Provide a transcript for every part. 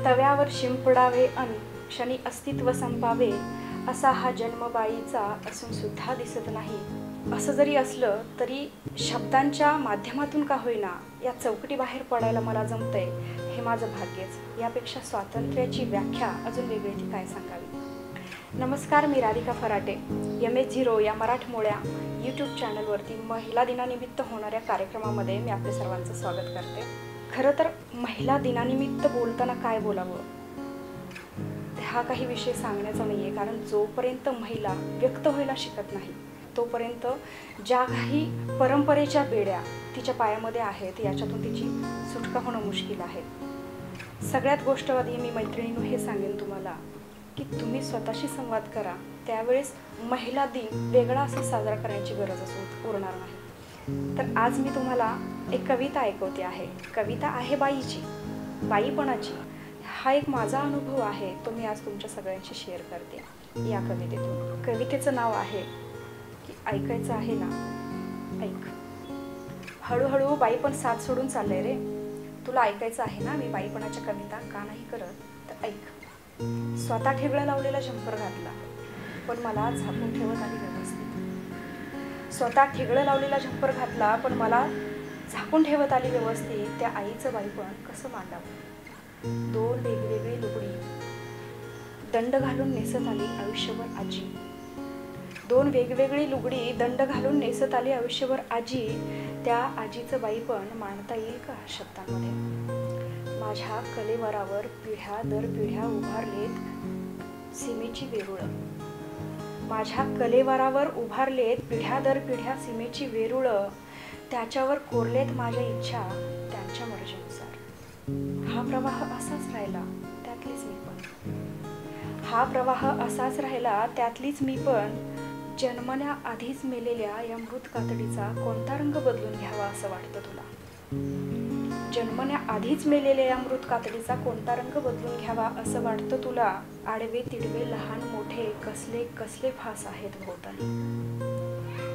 तव्यावर शिंपडावे अन क्षणी अस्तित्व संपावे, असा हा जन्म बाईचा असून सुद्धा दिसत नाही. असं जरी असलं तरी शब्दांच्या माध्यमातून का होईना या चौकटीबाहेर पडायला मला जमतंय, हे माझं भाग्यच. यापेक्षा स्वातंत्र्याची व्याख्या अजून वेगळी ती काय सांगावी. नमस्कार, मी राधिका फराटे. MH0 या मराठमोळ्या यूट्यूब चॅनलवरती महिला दिनानिमित्त होणाऱ्या कार्यक्रमामध्ये मी आपल्या सर्वांचं स्वागत करते. खरं तर महिला दिनानिमित्त बोलताना काय बोलावं हा काही विषय सांगण्याचा नाही आहे, कारण जोपर्यंत महिला व्यक्त व्हायला शिकत नाही तोपर्यंत ज्या काही परंपरेच्या बेड्या तिच्या पायामध्ये आहेत याच्यातून तिची सुटका होणं मुश्किल आहे. सगळ्यात गोष्ट आधी मी मैत्रिणींनो हे सांगेन तुम्हाला की तुम्ही स्वतःशी संवाद करा, त्यावेळेस महिला दिन वेगळा असा साजरा करण्याची गरज उरणार नाही. तर आज मी तुम्हाला एक कविता ऐकवते आहे. कविता आहे बाईची, बाईपणाची. हा एक माझा अनुभव आहे, तो मी आज तुमच्या सगळ्यांशी शेअर करते या कवितेतून. कवितेचं नाव आहे की ऐकायचं आहे ना, ऐक. हळूहळू बाईपण साथ सोडून चाललंय रे. तुला ऐकायचं आहे ना मी बाईपणाच्या कविता का नाही करत, तर ऐक. स्वतः ठेगळं लावलेला जंपर घातला पण मला झाकून ठेवत आली व्यवस्थित. स्वतः ठेगळं लावलेला जंपर घातला पण मला झाकून ठेवत आली व्यवस्थित. त्या आईचं बाईपण कसं मांडावं. दोन वेगवेगळी लुगडी दंड घालून नेसत आली आयुष्यभर आजी. दोन वेगवेगळी लुगडी दंड घालून नेसत आली आयुष्यभर आजी. त्या आजीचं बाईपण मांडता येईल का शब्दांमध्ये. माझ्या कलेवरावर पिढ्या दर पिढ्या उभारलेत सीमेची वेरुळं. माझ्या कलेवरावर उभारलेत पिढ्या दर पिढ्या सीमेची वेरुळं. त्याच्यावर कोरलेत माझ्या इच्छा त्यांच्या मर्जीनुसार. हा प्रवाह असाच राहिला त्यातलीच मी पण. हा प्रवाह असाच राहिला त्यातलीच मी पण. जन्मण्याआधीच मेलेल्या या मृत कातडीचा कोणता रंग बदलून घ्यावा असं वाटतं तुला. जन्मण्याआधीच मेलेल्या या मृत कातडीचा कोणता रंग बदलून घ्यावा असं वाटतं तुला. आडवे तिडवे लहान मोठे कसले कसले फास आहेत भोवताली.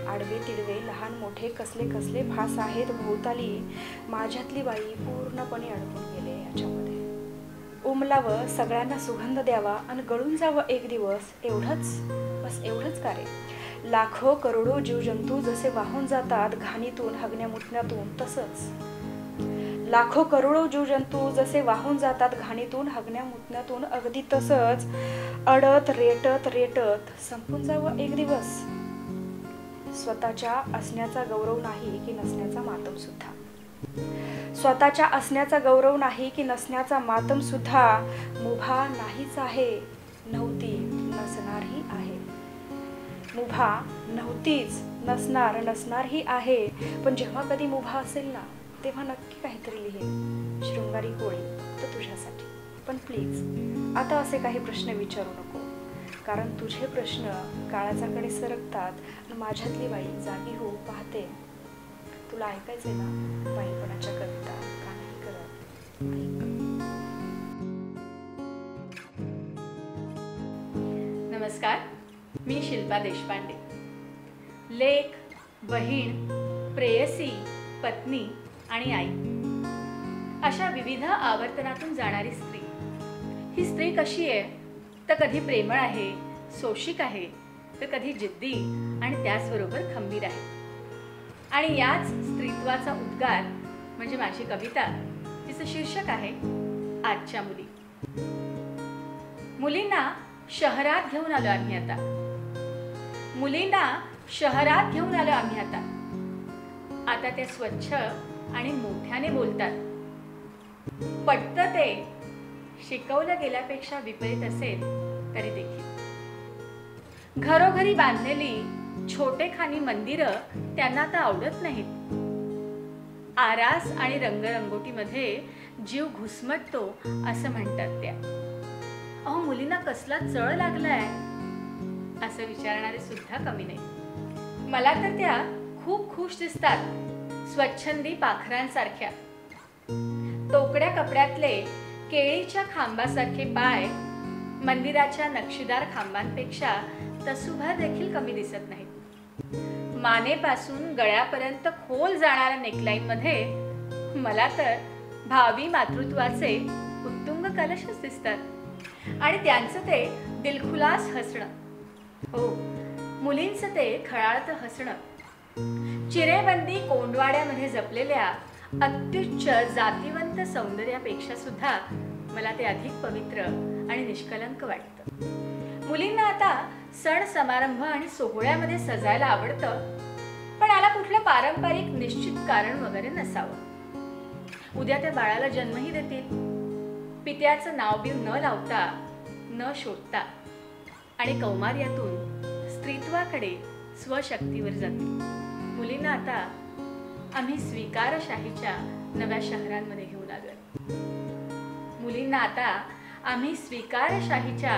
आडवे तिडवे लहान मोठे कसले कसले फास आहेत भोवताली. माझ्यातली बाई पूर्णपणे अडकून गेले याच्यामध्ये. उमलावं, सगळ्यांना सुगंध द्यावा आणि गळून जावं एक दिवस, एवढंच, बस एवढंच का रे. लाखो करोडो जीवजंतू जसे वाहून जातात घाणीतून हगण्या मुतण्यातून, तसंच लाखो करोडो जीवजंतू जसे वाहून जातात घाणीतून हगण्या मुतण्यातून, अगदी तसंच अडत रेटत रेटत संपून जावं एक दिवस. स्वतःच्या असण्याचा गौरव नाही की नसण्याचा मातम सुद्धा. स्वतःच्या असण्याचा गौरव नाही की नसण्याचा मातम सुद्धा. मुभा नाहीच आहे, नव्हती, नसणारही आहे. मुभा नव्हतीच, नसणार, नसणारही आहे. पण जेव्हा कधी मुभा असेल ना तेव्हा नक्की काहीतरी लिहे शृंगारी गोळी तर तुझ्यासाठी. पण प्लीज आता असे काही प्रश्न विचारू नको, कारण तुझे प्रश्न काळाच्या कडे सरकतात आणि माझ्यातली बाई जागी होऊ पाहते. तुला ऐकायचंय ना बाईपणाच्या कविता का नाही करत, ऐक. नमस्कार, मी शिल्पा देशपांडे. लेक, बहीण, प्रेयसी, पत्नी आणि आई अशा विविध आवर्तनातून जाणारी स्त्री. ही स्त्री कशी आहे तर कधी प्रेमळ आहे, सोशिक आहे, तर कधी जिद्दी आणि त्याचबरोबर खंबीर आहे. आणि याच स्त्रीत्वाचा उद्गार म्हणजे माझी कविता, जिचं शीर्षक आहे आजच्या मुली. मुलींना शहरात घेऊन आलो आम्ही आता. मुलींना शहरात घेऊन आलो आम्ही आता. आता त्या स्वच्छ आणि मोठ्याने बोलतात. पटतं ते शिकवलं गेल्यापेक्षा विपरीत असेल तरी देखील. घरोघरी बांधलेली छोटेखानी मंदिरं त्यांना आता आवडत नाहीत. आरास आणि रंगरंगोटीमध्ये जीव घुसमटतो असं म्हणतात त्या. अहो, मुलींना कसला चळ लागलाय असं विचारणारे सुद्धा कमी नाही. मला तर त्या खूप खुश दिसतात, स्वच्छंदी पाखरांसारख्या. तोकड्या कपड्यातले केळीच्या खांबासारखे पाय मंदिराच्या नक्षीदार खांबांपेक्षा तसूभर देखील कमी दिसत नाहीत. मानेपासून गळ्यापर्यंत खोल जाणाऱ्या नेकलाईन मध्ये मला तर भावी मातृत्वाचे उत्तुंग कलशच दिसतात आणि त्यांचं ते दिलखुलास हसणं. हो, मुलींचं ते खळाळत हसणं, चिरेबंदी कोंडवाड्यामध्ये जपलेल्या अत्युच्च जातिवंत सौंदर्यापेक्षा सुद्धा मला ते अधिक पवित्र आणि निष्कलंक वाटतं. मुलींना आता सण समारंभ आणि सोहळ्यामध्ये सजायला आवडतं, पण याला कुठलं पारंपरिक निश्चित कारण वगैरे नसावं. उद्या त्या बाळाला जन्मही देतील, पित्याचं नाव बीव न लावता, न शोधता, आणि कौमार्यातून स्त्रीत्वाकडे स्वशक्तीवर जातील. मुलींना आता आम्ही स्वीकारशाहीच्या नव्या शहरांमध्ये घेऊन आलोय. मुलींना आता आम्ही स्वीकारशाहीच्या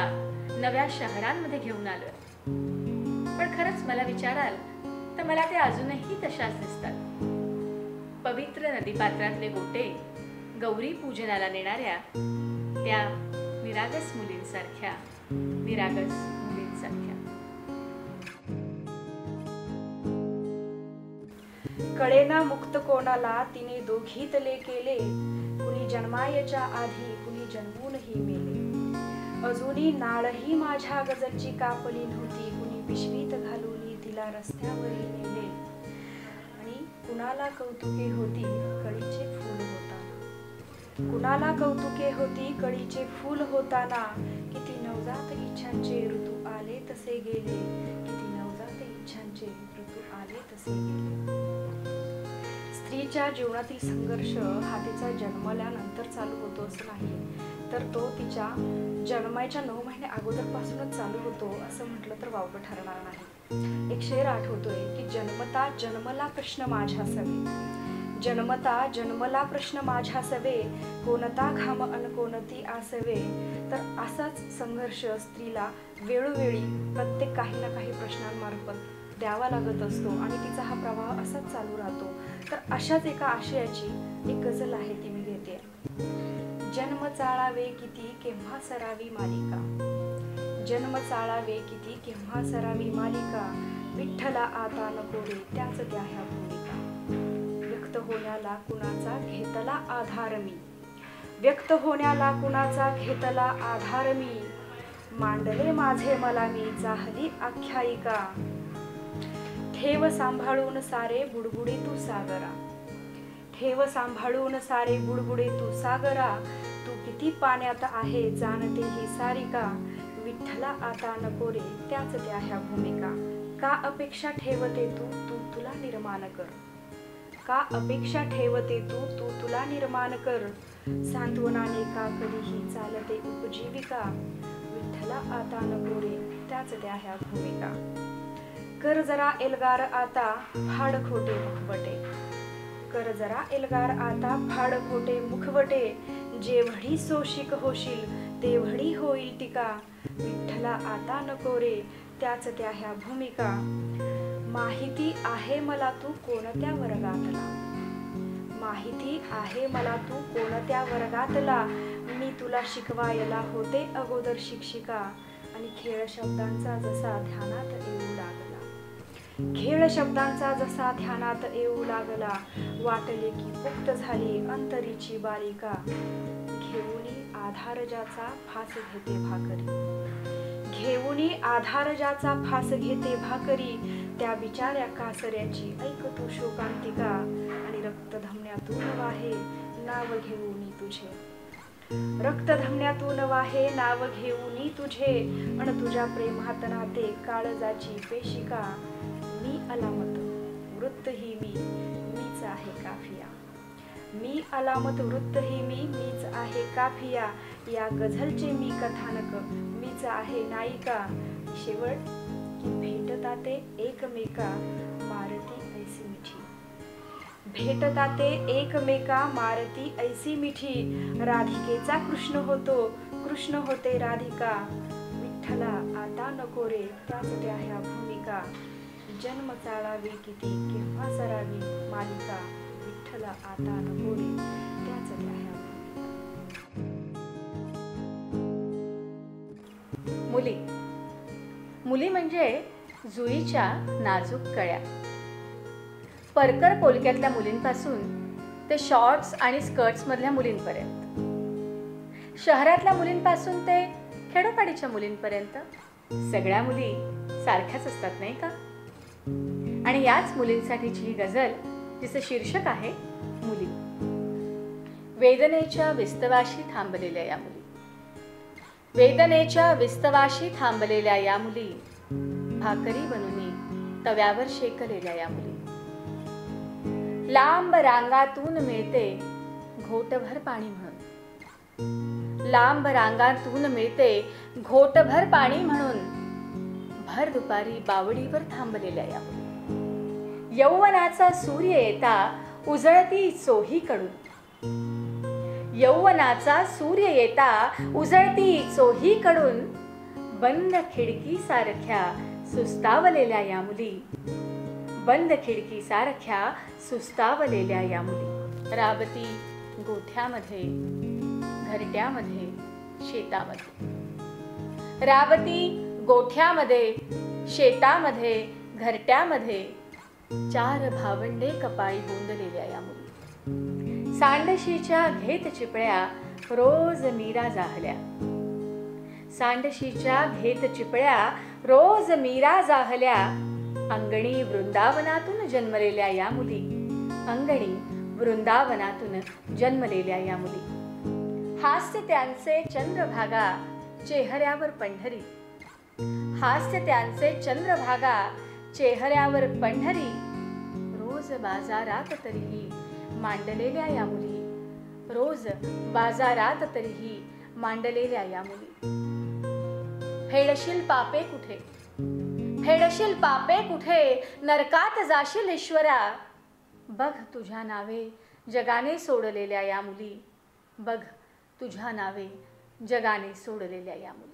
नव्या शहरांमध्ये घेऊन आलोय. पण खरंच मला विचाराल तर मला ते अजूनही तशाच दिसतात. पवित्र नदीपात्रातले गोटे गौरी पूजनाला नेणाऱ्या त्या निरागस मुलींसारख्या, निरागस मुलींसारख्या. कळेना मुक्त कोणाला तिने दोघीतले केले, कुणी जन्मायच्या आधी कुणी जन्मूनही मेले. अजूनी नाळही माझ्या गजलची कापली नव्हती, कुणी पिशवीत घालून तिला रस्त्यावरही नेले. आणि कुणाला कौतुके होती कळीचे फूल होताना, कुणाला कौतुके होती कळीचे फूल होताना. किती नवजात इच्छांचे ऋतू आले तसे गेले, किती नवजात इच्छांचे ऋतू आले तसे गेले. स्त्रीच्या जीवनातील संघर्ष हा तिचा जन्मल्यानंतर चालू होतो असं नाही, तर तो तिच्या जन्माच्या 9 महिने अगोदरपासूनच चालू होतो असं म्हटलं तर वावगं ठरणार नाही. एक शेर आठवतोय की जन्मता जन्मला प्रश्न माझ्या सवे, जन्मता जन्मला प्रश्न माझ्या सवे, कोणता घाम अन कोणती आसवे. तर असाच संघर्ष स्त्रीला वेळोवेळी प्रत्येक काही ना काही प्रश्नांमार्फत द्यावा लागत असतो आणि तिचा हा प्रवाह असाच चालू राहतो. तर अशाच एका आशयाची एक गझल आहे, ती मी घेते. जन्म चाळावे किती केव्हा सरावी मालिका, जन्म चाळावे किती केव्हा सरावी मालिका. विठ्ठला आता नको रे त्याच त्या ह्या भूमिका. व्यक्त होण्याला कुणाचा घेतला आधार मी, व्यक्त होण्याला कुणाचा घेतला आधार मी. मांडले माझे मला मी चाहली आख्यायिका. ठेव सांभाळून सारे बुडबुडे तू सागरा, ठेव सांभाळून सारे बुडबुडे तू सागरा. तू किती पाण्यात आहे जाणते ही सारिका. विठ्ठला आता नको रे त्याच त्या ह्या भूमिका. का अपेक्षा ठेवते तू तू तुला निर्माण कर, का अपेक्षा ठेवते तू तू तुला निर्माण कर. सांत्वनाने का कधीही चालते उपजीविका. विठ्ठला आता नको रे त्याच त्या ह्या भूमिका. कर जरा एल्गार आता फाड खोटे मुखवटे, कर जरा एल्गार आता फाड खोटे मुखवटे. जेवढी सोशिक होशील तेवढी होईल टीका. विठ्ठला आता नको रे त्याच त्या ह्या भूमिका. माहिती आहे मला तू कोणत्या वर्गातला, माहिती आहे मला तू कोणत्या वर्गातला. मी तुला शिकवायला होते अगोदर शिक्षिका. आणि खेळ शब्दांचा जसा ध्यानात येऊ लागला, खेळ शब्दांचा जसा ध्यानात येऊ लागला. वाटले की पुक्त झाली अंतरीची बालिका. घेऊनी आधार ज्याचा फास घेते भाकरी, घेऊनी आधार ज्याचा फास घेते भाकरी. त्या बिचाऱ्या कासऱ्याची ऐक तू शोकांतिका. आणि रक्त धमन्यातून वाहे नाव घेऊनी तुझे, रक्त धमन्यातून वाहे नाव घेऊनी तुझे. अन तुझ्या प्रेमात नाते काळजाची पेशिका. मी अलामत वृत्त ही मीच आहे काफिया, मी अलामत वृत्त ही मीच आहे काफिया. या गझलचे मी कथानक मीच आहे नायिका. शेवट की भेटता ते एकमेका मारती ऐसी मिठी, भेटता ते एकमेका मारती ऐसी मिठी. राधिकेचा कृष्ण होतो, कृष्ण होते राधिका. विठ्ठला आता नको रे त्याच त्या ह्या भूमिका. जन्म चाळावे किती केव्हा सरावी मालिका. विठ्ठला आता नको रे त्याच त्या ह्या भूमिका. मुली, मुली म्हणजे जुईच्या नाजूक कळ्या. परकर पोलक्यातल्या मुलींपासून ते शॉर्ट्स आणि स्कर्ट्समधल्या मुलींपर्यंत, शहरातल्या मुलींपासून ते खेडोपाडीच्या मुलींपर्यंत सगळ्या मुली सारख्याच असतात, नाही का? आणि याच मुलींसाठीची ही गझल, जिचं शीर्षक आहे मुली. वेदनेच्या विस्तवाशी थांबलेल्या या मुली, वेदनेच्या विस्तवाशी थांबलेल्या या मुली, भाकरी बनूनी तव्यावर शेकलेल्या या मुली. लांब रांगातून मिळते घोटभर पाणी म्हणून, लांब रांगातून मिळते घोटभर पाणी म्हणून, भर दुपारी बावडीवर थांबलेल्या या मुली. यौवनाचा सूर्य येता उजळती चोहीकडून, यौवनाचा सूर्य येता उजळती चोहीकडून, बंद खिडकी सारख्या सुस्तावलेल्या या मुली, बंद खिडकी सारख्या सुस्तावलेल्या या मुली. राबती गोठ्यामध्ये घरट्यामध्ये शेतामध्ये, राबती गोठ्यामध्ये शेतामध्ये घरट्यामध्ये, चार भावंडे कपाळी गोंदलेल्या या मुली. सांडशीच्या घेत चिपळ्या रोज मीरा जाहल्या, सांडशीच्या घेत चिपळ्या रोज मीरा जाहल्या, अंगणी वृंदावनातून जन्मलेल्या या मुली, अंगणी वृंदावनातून जन्मलेल्या या मुली. हास्य त्यांचे चंद्रभागा चेहऱ्यावर पंढरी, हास्य त्यांचे चंद्रभागा चेहऱ्यावर पंढरी, रोज बाजारात तरीही मांडलेल्या या मुली, रोज बाजारात तरीही मांडलेल्या या मुली. फेडशील पापे कुठे, फेडशील पापे कुठे, नरकात जाशील ईश्वरा, बघ तुझ्या नावे जगाने सोडलेल्या या मुली, बघ तुझ्या नावे जगाने सोडलेल्या या मुली.